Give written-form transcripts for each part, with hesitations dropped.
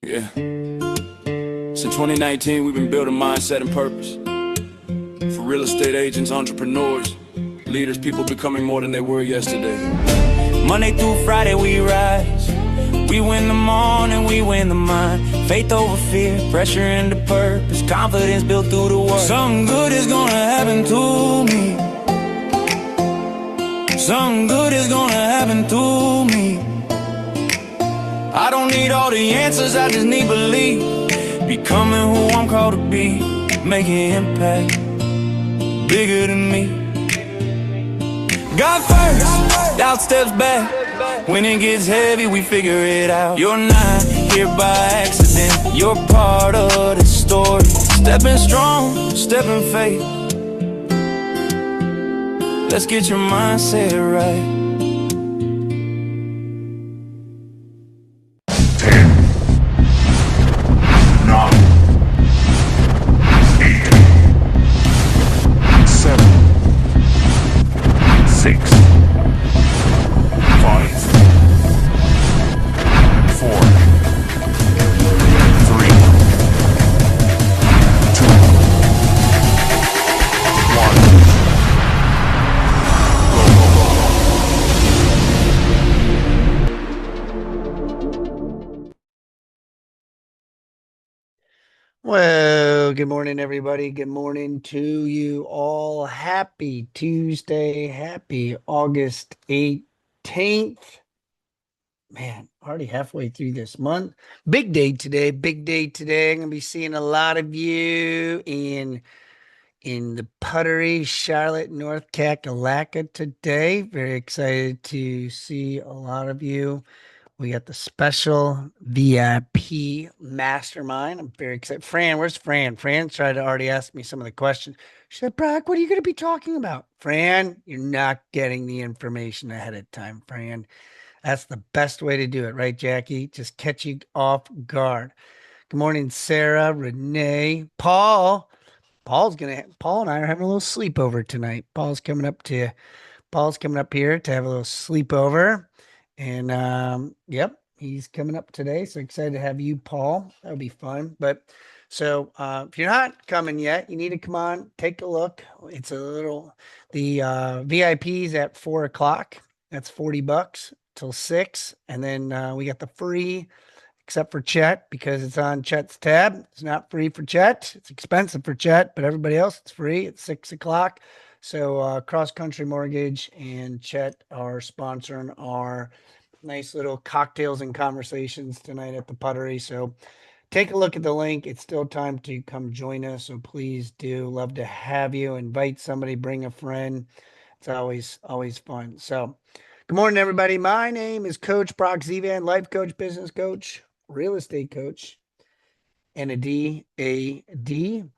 Yeah. Since 2019, we've been building mindset and purpose for real estate agents, entrepreneurs, leaders, people becoming more than they were yesterday. Monday through Friday we rise. We win the morning, we win the mind. Faith over fear, pressure into purpose. Confidence built through the work. Something good is gonna happen to me. Something good is gonna happen to me. I don't need all the answers, I just need belief. Becoming who I'm called to be. Making impact bigger than me. God first, doubt steps back. When it gets heavy, we figure it out. You're not here by accident. You're part of the story. Stepping strong, stepping faith. Let's get your mindset right. 10, 9, 8, 7, 6, 5, 4, 3, 2, 1. Well, good morning, everybody. Good morning to you all. Happy Tuesday. Happy August 18th. Man, already halfway through this month. Big day today. Big day today. I'm going to be seeing a lot of you in the Puttery, Charlotte, North Kakalaka today. Very excited to see a lot of you. We got the special VIP mastermind. I'm very excited. Fran, where's Fran? Fran tried to already ask me some of the questions. She said, Brock, what are you going to be talking about? Fran, you're not getting the information ahead of time, Fran. That's the best way to do it, right, Jackie? Just catch you off guard. Good morning, Sarah, Renee, Paul. Paul and I are having a little sleepover tonight. Paul's coming up here to have a little sleepover. And yep, he's coming up today. So excited to have you, Paul. That'll be fun. But so if you're not coming yet, you need to come on, take a look. It's the VIP's at 4 o'clock. That's $40 till 6. And then we got the free, except for Chet, because it's on Chet's tab. It's not free for Chet. It's expensive for Chet, but everybody else, it's free at 6 o'clock. So Cross Country Mortgage and Chet are sponsoring our nice little cocktails and conversations tonight at the Puttery. So take a look at the link. It's still time to come join us. So please do. Love to have you. Invite somebody, bring a friend. It's always fun. So good morning, everybody. My name is Coach Brock Zevan, life coach, business coach, real estate coach, and a DAD.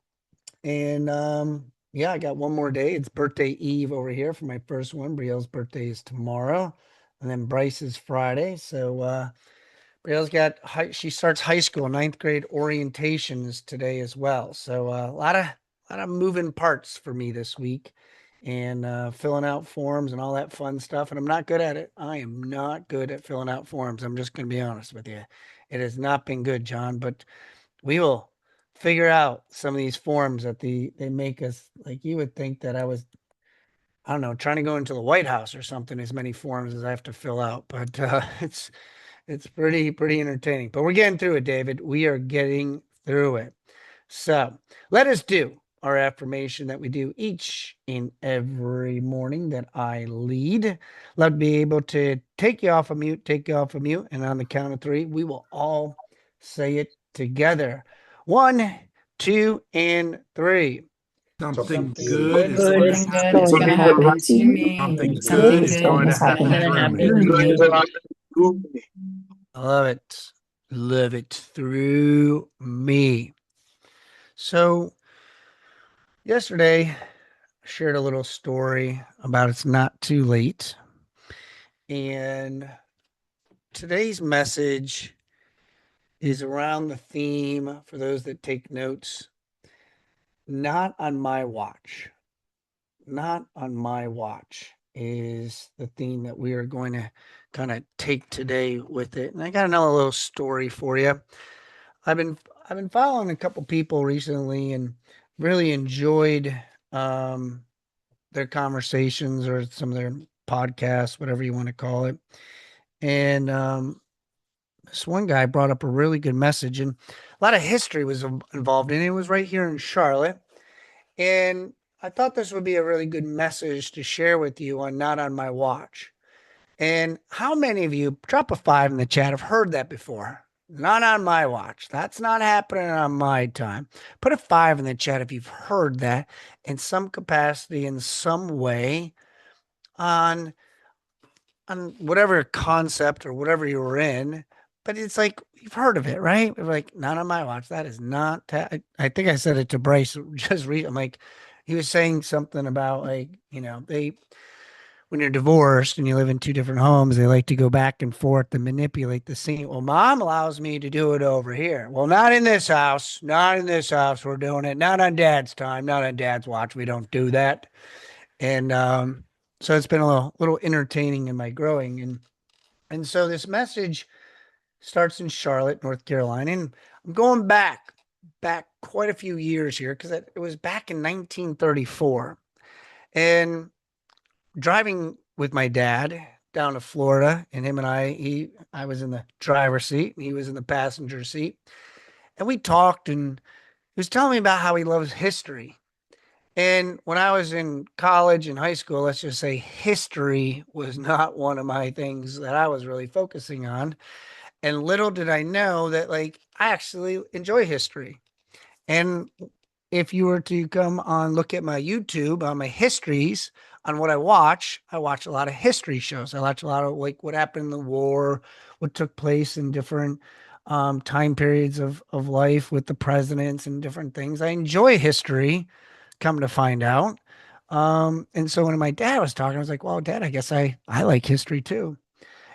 And yeah, I got one more day. It's birthday eve over here for my first one. Brielle's birthday is tomorrow, and then Bryce's Friday. So Brielle's she starts high school, ninth grade orientations today as well. So a lot of moving parts for me this week, and filling out forms and all that fun stuff. And I'm not good at it. I am not good at filling out forms. I'm just going to be honest with you. It has not been good, John, but we will figure out some of these forms that they make us. Like, you would think that I don't know, trying to go into the White House or something, as many forms as I have to fill out, but it's pretty entertaining. But we're getting through it, David. We are getting through it. So let us do our affirmation that we do each and every morning that I lead. Love to be able to take you off of mute, and on the count of 3, we will all say it together. 1, 2, and 3. Something Something good is good going is to Something happen good is to going to me. happen to Something me. good Something is good going to is happen going to through me. happen to me. I love it. Love it through me. So yesterday, I shared a little story about it's not too late. And today's message is around the theme, for those that take notes, not on my watch. Not on my watch is the theme that we are going to kind of take today with it. And I got another little story for you. I've been I've been following a couple people recently and really enjoyed um their conversations or some of their podcasts, whatever you want to call it. And this one guy brought up a really good message, and a lot of history was involved in it. It was right here in Charlotte. And I thought this would be a really good message to share with you on Not on My Watch. And how many of you, drop a five in the chat, have heard that before? Not on my watch. That's not happening on my time. Put a five in the chat if you've heard that in some capacity, in some way, on on whatever concept or whatever you were in. But it's like you've heard of it, right? We're like, not on my watch. That is not. I think I said it to Bryce just recently. I'm like, he was saying something about like, they when you're divorced and you live in two different homes, they like to go back and forth to manipulate the scene. Well, mom allows me to do it over here. Well, not in this house. Not in this house. We're doing it. Not on dad's time. Not on dad's watch. We don't do that. And so it's been a little entertaining in my growing. And so this message starts in Charlotte, North Carolina. And I'm going back quite a few years here because it was back in 1934. And driving with my dad down to Florida, and him and I was in the driver's seat, and he was in the passenger seat, and we talked, and he was telling me about how he loves history. And when I was in college and high school, let's just say history was not one of my things that I was really focusing on. And little did I know that, like, I actually enjoy history. And if you were to come on, look at my YouTube on my histories on what I watch a lot of history shows. I watch a lot of like what happened in the war, what took place in different time periods of life with the presidents and different things. I enjoy history, come to find out. And so when my dad was talking, I was like, well, Dad, I guess I like history too.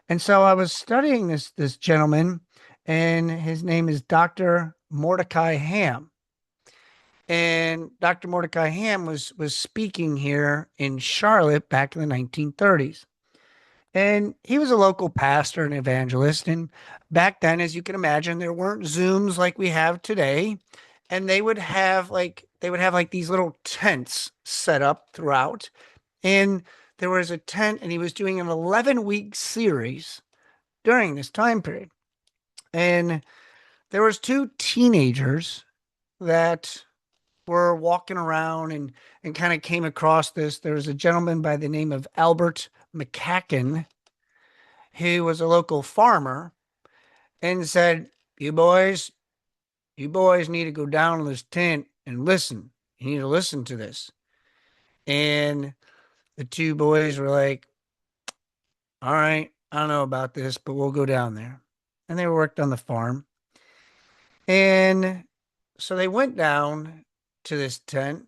And so I was studying this gentleman, and his name is Dr. Mordecai Ham. And Dr. Mordecai Ham was speaking here in Charlotte back in the 1930s. And he was a local pastor and evangelist. And back then, as you can imagine, there weren't Zooms like we have today. And they would have like these little tents set up throughout. And there was a tent, and he was doing an 11-week series during this time period. And there was two teenagers that were walking around and kind of came across this. There was a gentleman by the name of Albert McCacken who was a local farmer and said, you boys need to go down to this tent and listen. You need to listen to this." And the two boys were like, "All right, I don't know about this, but we'll go down there." And they worked on the farm. And so they went down to this tent,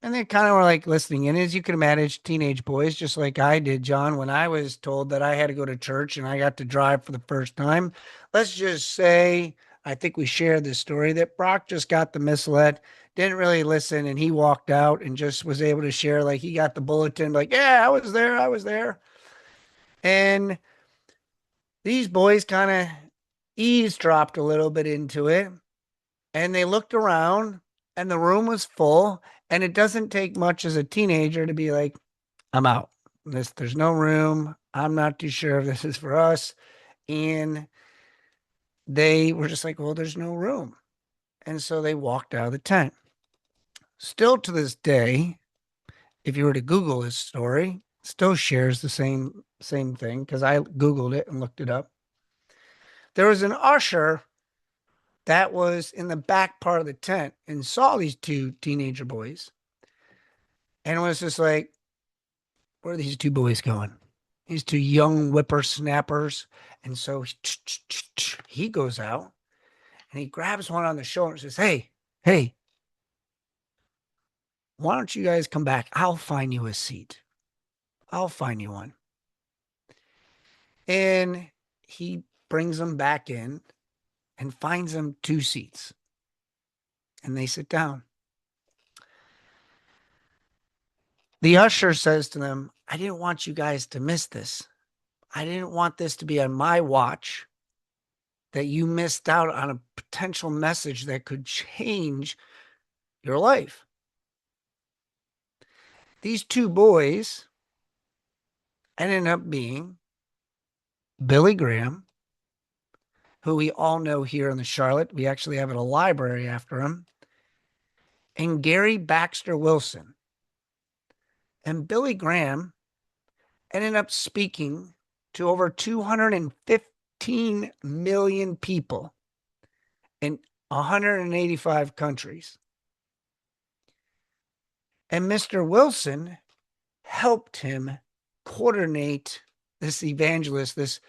and they kind of were like listening in. As you can imagine, teenage boys, just like I did, John, when I was told that I had to go to church and I got to drive for the first time. Let's just say, I think we shared this story that Brock just got the misled, didn't really listen, and he walked out and just was able to share, like, he got the bulletin, like, yeah, I was there, I was there. And these boys kind of eavesdropped a little bit into it, and they looked around, and the room was full. And it doesn't take much as a teenager to be like, I'm out. There's no room. I'm not too sure if this is for us. And they were just like, well, there's no room. And so they walked out of the tent. Still to this day, if you were to Google this story, still shares the same thing because I Googled it and looked it up. There was an usher that was in the back part of the tent and saw these two teenager boys and was just like, where are these two boys going? These two young whippersnappers. And so he goes out and he grabs one on the shoulder and says, hey, why don't you guys come back? I'll find you a seat. I'll find you one. And he brings them back in and finds them two seats. And they sit down. The usher says to them, I didn't want you guys to miss this. I didn't want this to be on my watch. that you missed out on a potential message that could change your life. These two boys ended up being Billy Graham, who we all know here in the Charlotte. We actually have a library after him, and Gary Baxter Wilson. And Billy Graham ended up speaking to over 215 million people in 185 countries. And Mr. Wilson helped him coordinate this evangelist, this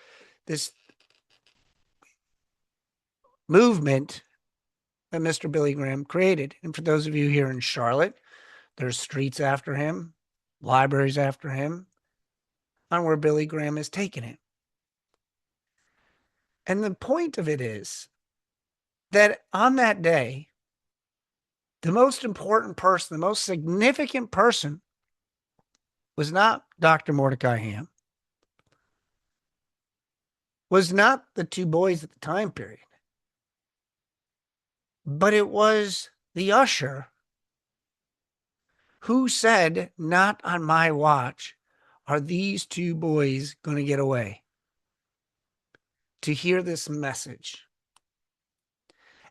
movement that Mr. Billy Graham created. And for those of you here in Charlotte, there's streets after him, libraries after him, on where Billy Graham has taken it. And the point of it is that on that day, the most important person, the most significant person was not Dr. Mordecai Ham, was not the two boys at the time period, but it was the usher who said, "Not on my watch are these two boys going to get away," to hear this message.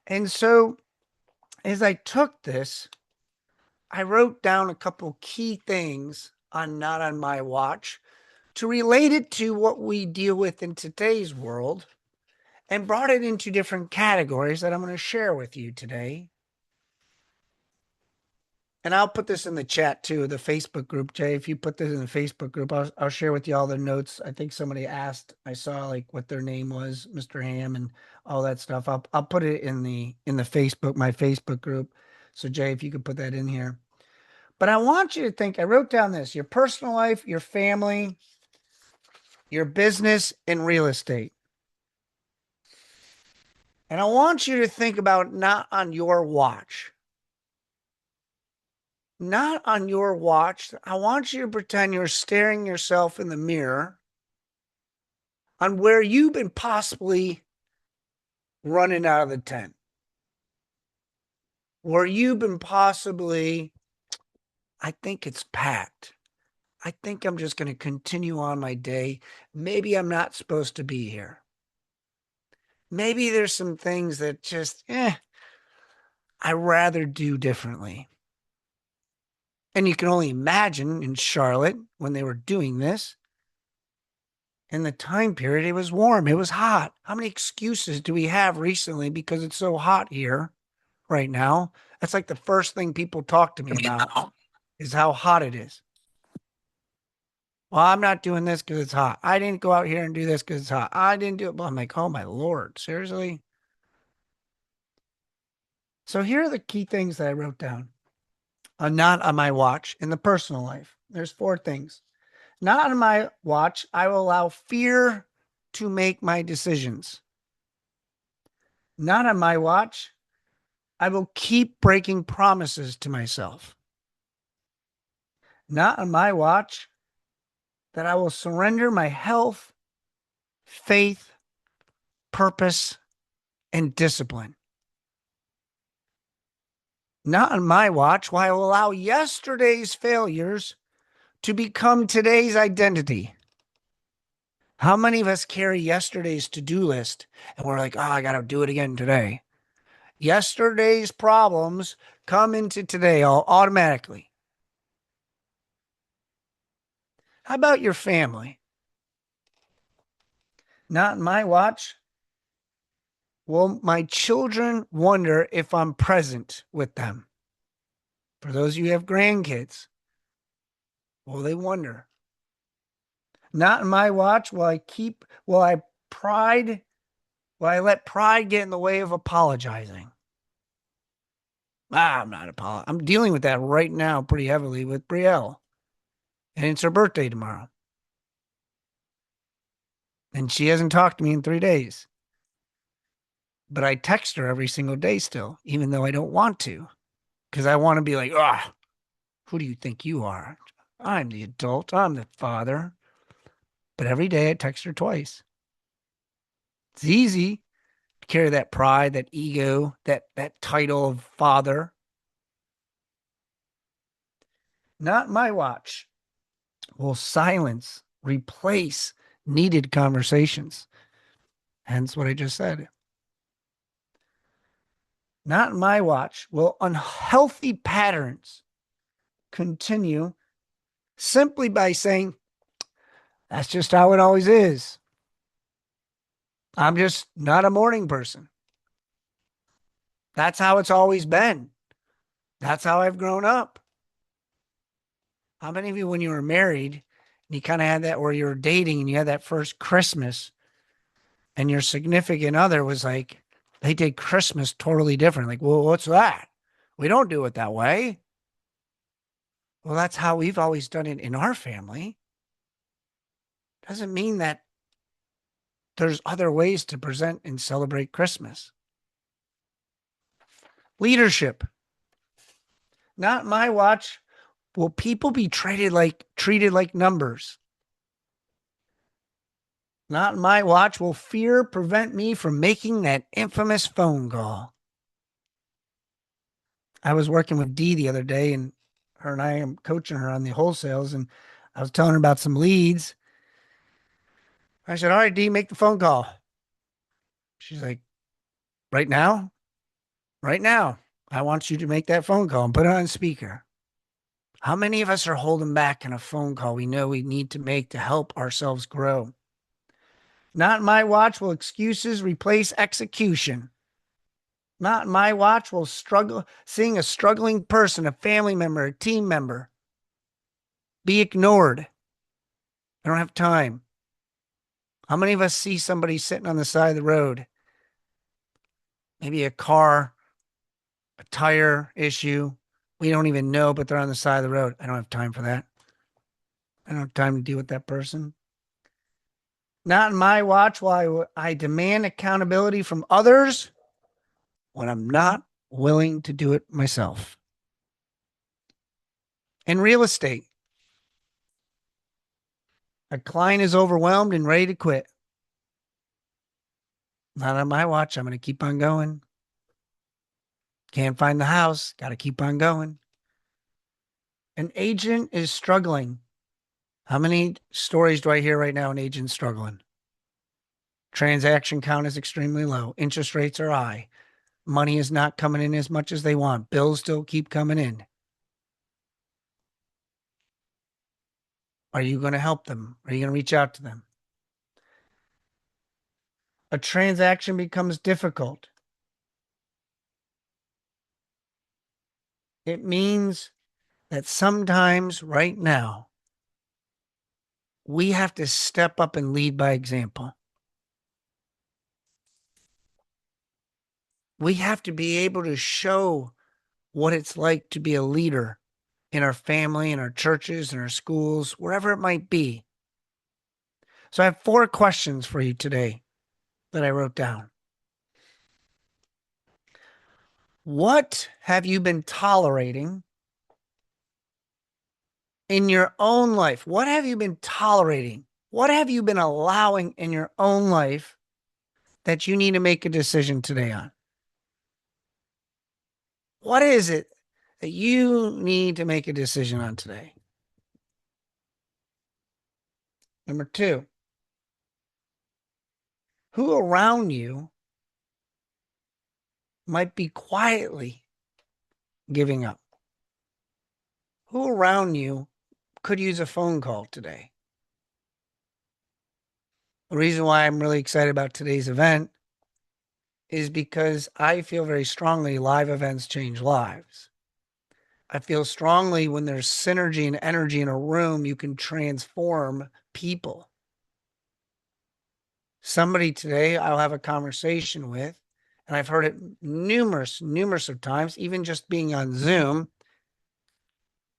And so as I took this, I wrote down a couple key things on Not on My Watch to relate it to what we deal with in today's world, and brought it into different categories that I'm going to share with you today. And I'll put this in the chat too, the Facebook group. Jay, if you put this in the Facebook group, I'll share with you all the notes. I think somebody asked, I saw like what their name was, Mr. Ham, and all that stuff. I'll put it in the Facebook, my Facebook group. So Jay, if you could put that in here. But I want you to think, I wrote down this: your personal life, your family, your business, and real estate. And I want you to think about not on your watch. Not on your watch. I want you to pretend you're staring yourself in the mirror on where you've been possibly running out of the tent. Where you've been possibly, I think it's packed. I think I'm just going to continue on my day. Maybe I'm not supposed to be here. Maybe there's some things that just, I'd rather do differently. And you can only imagine in Charlotte when they were doing this, in the time period, it was warm, it was hot. How many excuses do we have recently because it's so hot here right now? That's like the first thing people talk to me about is how hot it is. Well, I'm not doing this because it's hot. I didn't go out here and do this because it's hot. I didn't do it. Well, I'm like, oh my Lord, seriously? So here are the key things that I wrote down. Not on my watch in the personal life. There's 4 things. Not on my watch, I will allow fear to make my decisions. Not on my watch, I will keep breaking promises to myself. Not on my watch, that I will surrender my health, faith, purpose, and discipline. Not on my watch, will I allow yesterday's failures to become today's identity. How many of us carry yesterday's to-do list and we're like, oh, I got to do it again today? Yesterday's problems come into today automatically. How about your family? Not in my watch. Will my children wonder if I'm present with them? For those of you who have grandkids, will they wonder? Not in my watch. Will I let pride get in the way of apologizing? I'm not apologizing. I'm dealing with that right now pretty heavily with Brielle. And it's her birthday tomorrow. And she hasn't talked to me in 3 days. But I text her every single day still, even though I don't want to. Because I want to be like, who do you think you are? I'm the adult. I'm the father. But every day I text her twice. It's easy. carry that pride, that ego, that title of father. Not my watch will silence, replace needed conversations. Hence what I just said. Not my watch will unhealthy patterns continue simply by saying, that's just how it always is. I'm just not a morning person. That's how it's always been. That's how I've grown up. How many of you, when you were married, and you kind of had that, or you were dating and you had that first Christmas, and your significant other was like, they did Christmas totally different. Like, well, what's that? We don't do it that way. Well, that's how we've always done it in our family. Doesn't mean that there's other ways to present and celebrate Christmas. Leadership. Not my watch will people be treated like numbers. Not my watch will fear prevent me from making that infamous phone call. I was working with Dee the other day, and her and I am coaching her on the wholesales, and I was telling her about some leads. I said, all right, Dee, make the phone call. She's like, right now? Right now. I want you to make that phone call and put it on speaker. How many of us are holding back in a phone call we know we need to make to help ourselves grow? Not my watch will excuses replace execution. Not my watch will struggle, seeing a struggling person, a family member, a team member, be ignored. I don't have time. How many of us see somebody sitting on the side of the road? Maybe a car, a tire issue. We don't even know, but they're on the side of the road. I don't have time for that. I don't have time to deal with that person. Not in my watch while I demand accountability from others when I'm not willing to do it myself. In real estate, a client is overwhelmed and ready to quit. Not on my watch. I'm going to keep on going. Can't find the house. Got to keep on going. An agent is struggling. How many stories do I hear right now? An agent struggling. Transaction count is extremely low. Interest rates are high. Money is not coming in as much as they want. Bills still keep coming in. Are you going to help them? Are you going to reach out to them? A transaction becomes difficult. It means that sometimes right now, we have to step up and lead by example. We have to be able to show what it's like to be a leader in our family, in our churches, in our schools, wherever it might be. So I have 4 questions for you today that I wrote down. What have you been tolerating in your own life? What have you been tolerating? What have you been allowing in your own life that you need to make a decision today on? What is it that you need to make a decision on today? Number 2, who around you might be quietly giving up? Who around you could use a phone call today? The reason why I'm really excited about today's event is because I feel very strongly live events change lives. I feel strongly when there's synergy and energy in a room, you can transform people. Somebody today I'll have a conversation with, and I've heard it numerous of times, even just being on Zoom.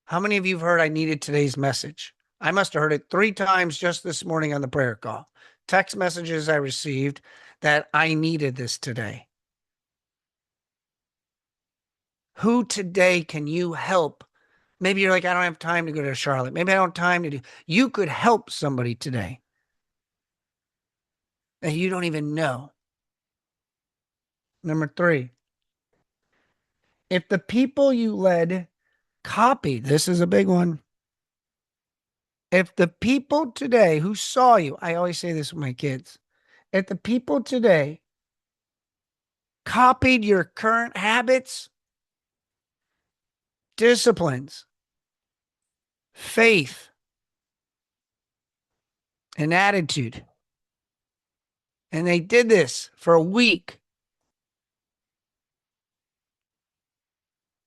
How many of you have heard I needed today's message? I must have heard it 3 times just this morning on the prayer call. Text messages I received that I needed this today. Who today can you help? Maybe you're like, I don't have time to go to Charlotte. Maybe I don't have time to do. You could help somebody today that you don't even know. Number three, if the people you led copied, this is a big one. If the people today who saw you, I always say this with my kids, if the people today copied your current habits, disciplines, faith, and attitude, and they did this for a week,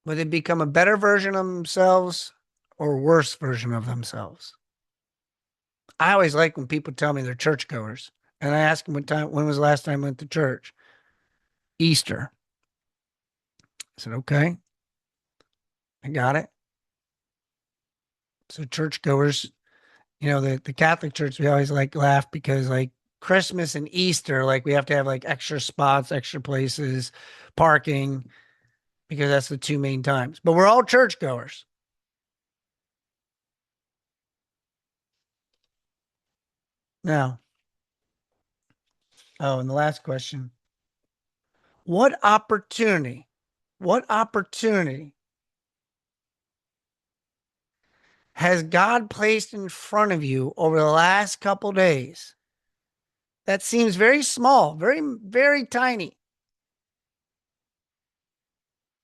would they become a better version of themselves or a worse version of themselves? I always like when people tell me they're churchgoers, and I ask them when was the last time I went to church? Easter. I said, okay, I got it. So churchgoers, the Catholic Church, we always like laugh because like Christmas and Easter, like we have to have like extra spots, extra places, parking, because that's the two main times. But we're all churchgoers. Now, oh, and the last question. What opportunity has God placed in front of you over the last couple days that seems very small, very, very tiny,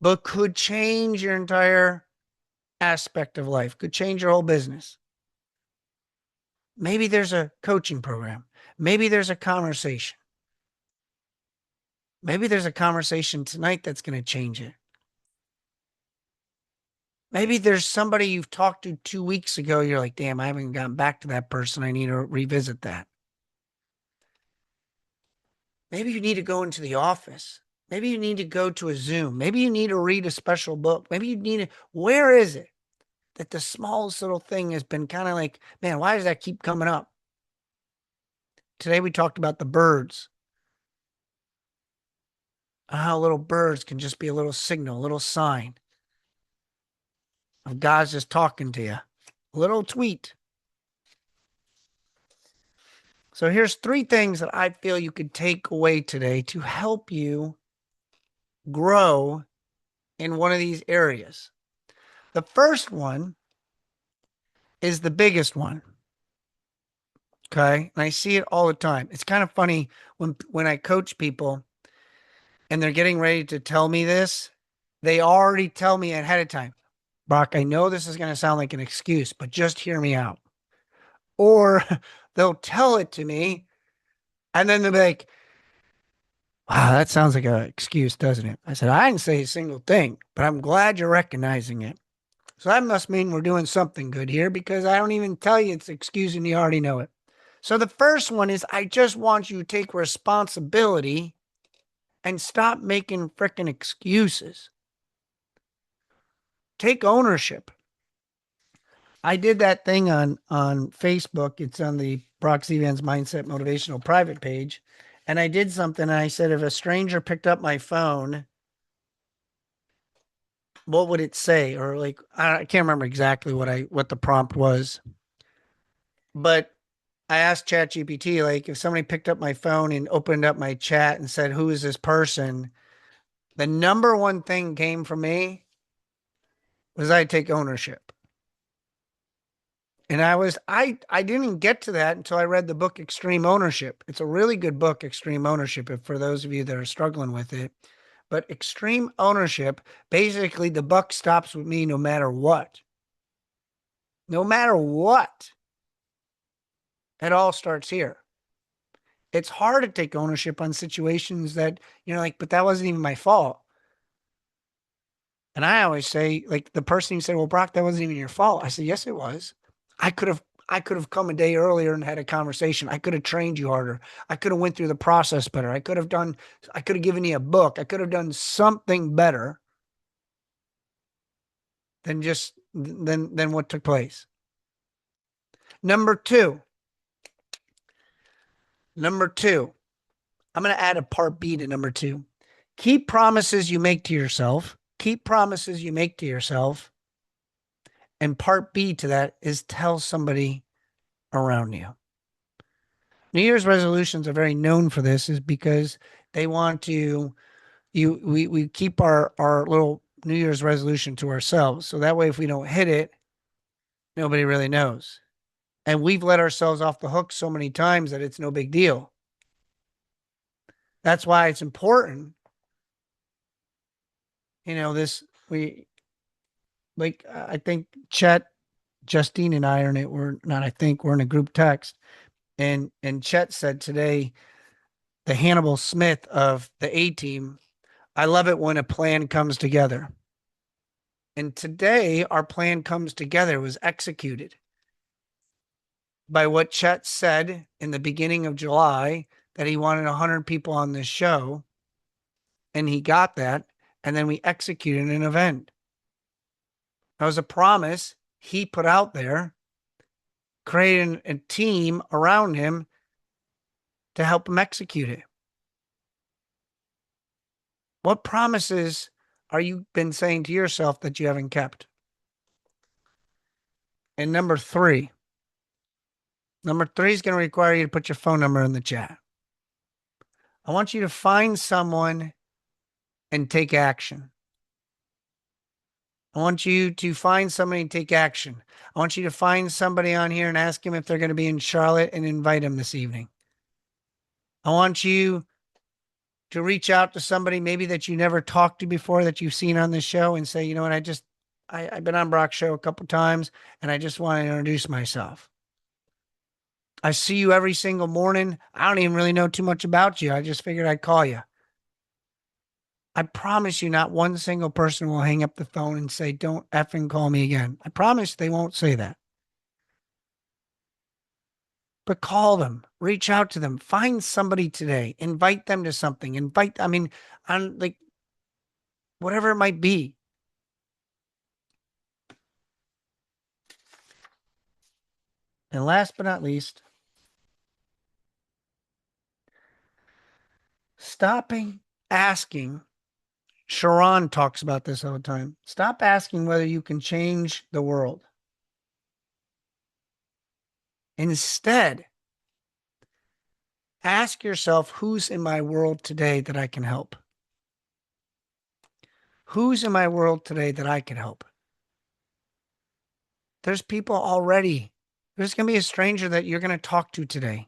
but could change your entire aspect of life, could change your whole business? Maybe there's a coaching program. Maybe there's a conversation. Maybe there's a conversation tonight that's going to change it. Maybe there's somebody you've talked to 2 weeks ago. You're like, damn, I haven't gotten back to that person. I need to revisit that. Maybe you need to go into the office. Maybe you need to go to a Zoom. Maybe you need to read a special book. Maybe you need to, where is it that the smallest little thing has been kind of like, man, why does that keep coming up? Today we talked about the birds. How little birds can just be a little signal, a little sign of God's just talking to you. A little tweet. So here's 3 things that I feel you could take away today to help you grow in one of these areas. The first one is the biggest one. Okay. And I see it all the time. It's kind of funny when I coach people and they're getting ready to tell me this, they already tell me ahead of time, Brock, I know this is going to sound like an excuse, but just hear me out. Or they'll tell it to me and then they'll be like, wow, that sounds like an excuse, doesn't it? I said, I didn't say a single thing, but I'm glad you're recognizing it. So that must mean we're doing something good here because I don't even tell you it's an excuse and you already know it. So the first one is I just want you to take responsibility and stop making freaking excuses. Take ownership. I did that thing on Facebook. It's on the Brock Zevan's Mindset Motivational private page. And I did something and I said, if a stranger picked up my phone, what would it say? Or like, I can't remember exactly what the prompt was. But I asked ChatGPT, like, if somebody picked up my phone and opened up my chat and said, who is this person? The number one thing came from me was I take ownership. And I didn't get to that until I read the book Extreme Ownership. It's a really good book, Extreme Ownership, if for those of you that are struggling with it. But extreme ownership, basically the buck stops with me no matter what. No matter what. It all starts here. It's hard to take ownership on situations that, like, but that wasn't even my fault. And I always say, like, the person who said, well, Brock, that wasn't even your fault. I said, yes, it was. I could have come a day earlier and had a conversation. I could have trained you harder. I could have went through the process better. I could have given you a book. I could have done something better than what took place. Number two, I'm going to add a part B to number 2. Keep promises you make to yourself. Keep promises you make to yourself. And part B to that is tell somebody around you. New Year's resolutions are very known for this, is because they want to we keep our little New Year's resolution to ourselves. So that way, if we don't hit it, nobody really knows. And we've let ourselves off the hook so many times that it's no big deal. That's why it's important. This we like. I think Chet, Justine, and I are in it. We're not. I think we're in a group text, and Chet said today, the Hannibal Smith of the A team. I love it when a plan comes together. And today, our plan comes together, was executed by what Chet said in the beginning of July, that he wanted 100 people on this show. And he got that. And then we executed an event. That was a promise he put out there, creating a team around him to help him execute it. What promises are you been saying to yourself that you haven't kept? And number three is going to require you to put your phone number in the chat. I want you to find someone and take action. I want you to find somebody and take action. I want you to find somebody on here and ask them if they're going to be in Charlotte and invite them this evening. I want you to reach out to somebody maybe that you never talked to before that you've seen on this show and say, you know what, I've been on Brock's show a couple times and I just want to introduce myself. I see you every single morning. I don't even really know too much about you. I just figured I'd call you. I promise you, not one single person will hang up the phone and say, don't effing call me again. I promise they won't say that. But call them, reach out to them, find somebody today, invite them to something, on like whatever it might be. And last but not least, stopping asking. Sharon talks about this all the time. Stop asking whether you can change the world. Instead, ask yourself, who's in my world today that I can help? Who's in my world today that I can help? There's people already. There's going to be a stranger that you're going to talk to today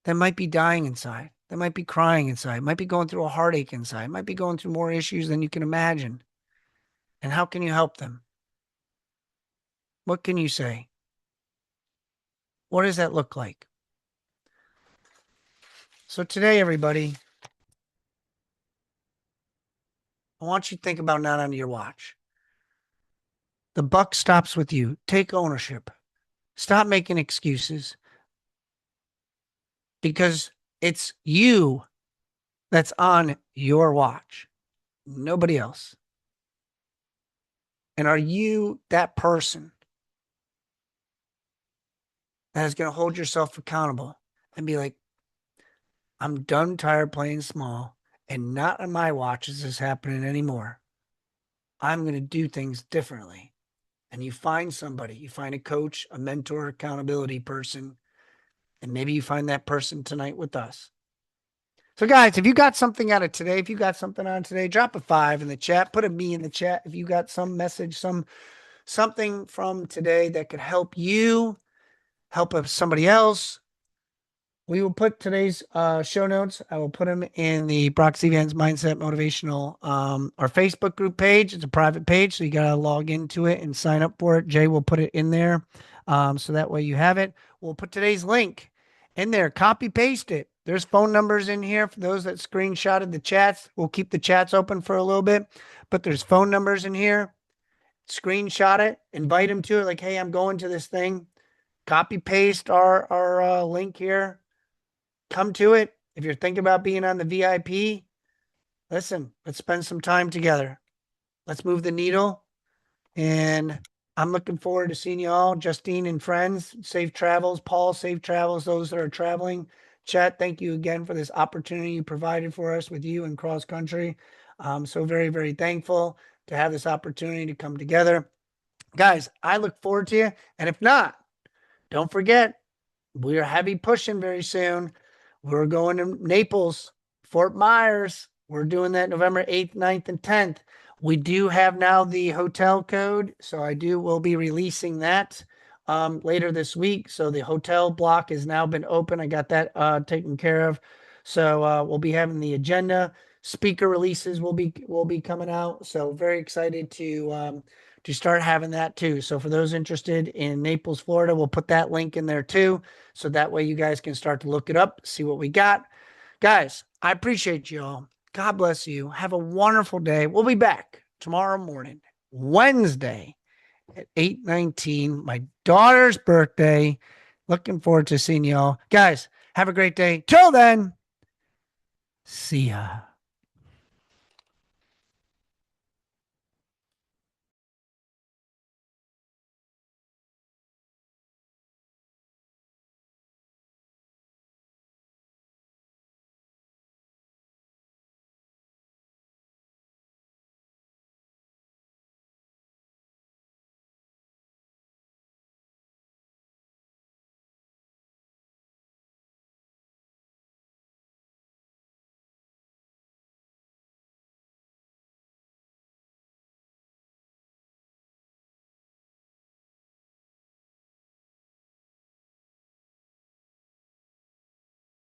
that might be dying inside, that might be crying inside, might be going through a heartache inside, might be going through more issues than you can imagine. And how can you help them? What can you say? What does that look like? So today, everybody, I want you to think about not on your watch. The buck stops with you. Take ownership. Stop making excuses, because it's you that's on your watch, nobody else. And are you that person that is going to hold yourself accountable and be like, I'm done tired playing small, and not on my watch is this happening anymore. I'm going to do things differently. And you find somebody, you find a coach, a mentor, accountability person, and maybe you find that person tonight with us. So guys, if you got something out of today, if you got something on today, drop a 5 in the chat, put a me in the chat. If you got some message, something from today that could help you, help somebody else, we will put today's show notes. I will put them in the Brock Zevan's Mindset Motivational, our Facebook group page. It's a private page, so you got to log into it and sign up for it. Jay will put it in there, so that way you have it. We'll put today's link in there. Copy paste it. There's phone numbers in here for those that screenshotted the chats. We'll keep the chats open for a little bit, but there's phone numbers in here. Screenshot it. Invite them to it. Like, hey, I'm going to this thing. Copy paste our link here. Come to it. If you're thinking about being on the VIP, listen, let's spend some time together. Let's move the needle. And I'm looking forward to seeing you all. Justine and friends, safe travels. Paul, safe travels. Those that are traveling. Chat, thank you again for this opportunity you provided for us with you in cross country. I'm so very, very thankful to have this opportunity to come together. Guys, I look forward to you. And if not, don't forget, we're heavy pushing very soon. We're going to Naples, Fort Myers. We're doing that November 8th, 9th, and 10th. We do have now the hotel code, so we'll be releasing that later this week. So the hotel block has now been open. I got that taken care of. So we'll be having the agenda. Speaker releases will be coming out. So very excited to start having that too. So for those interested in Naples, Florida, we'll put that link in there too. So that way you guys can start to look it up, see what we got. Guys, I appreciate you all. God bless you. Have a wonderful day. We'll be back tomorrow morning, Wednesday at 8:19. My daughter's birthday. Looking forward to seeing y'all. Guys, have a great day. Till then, see ya.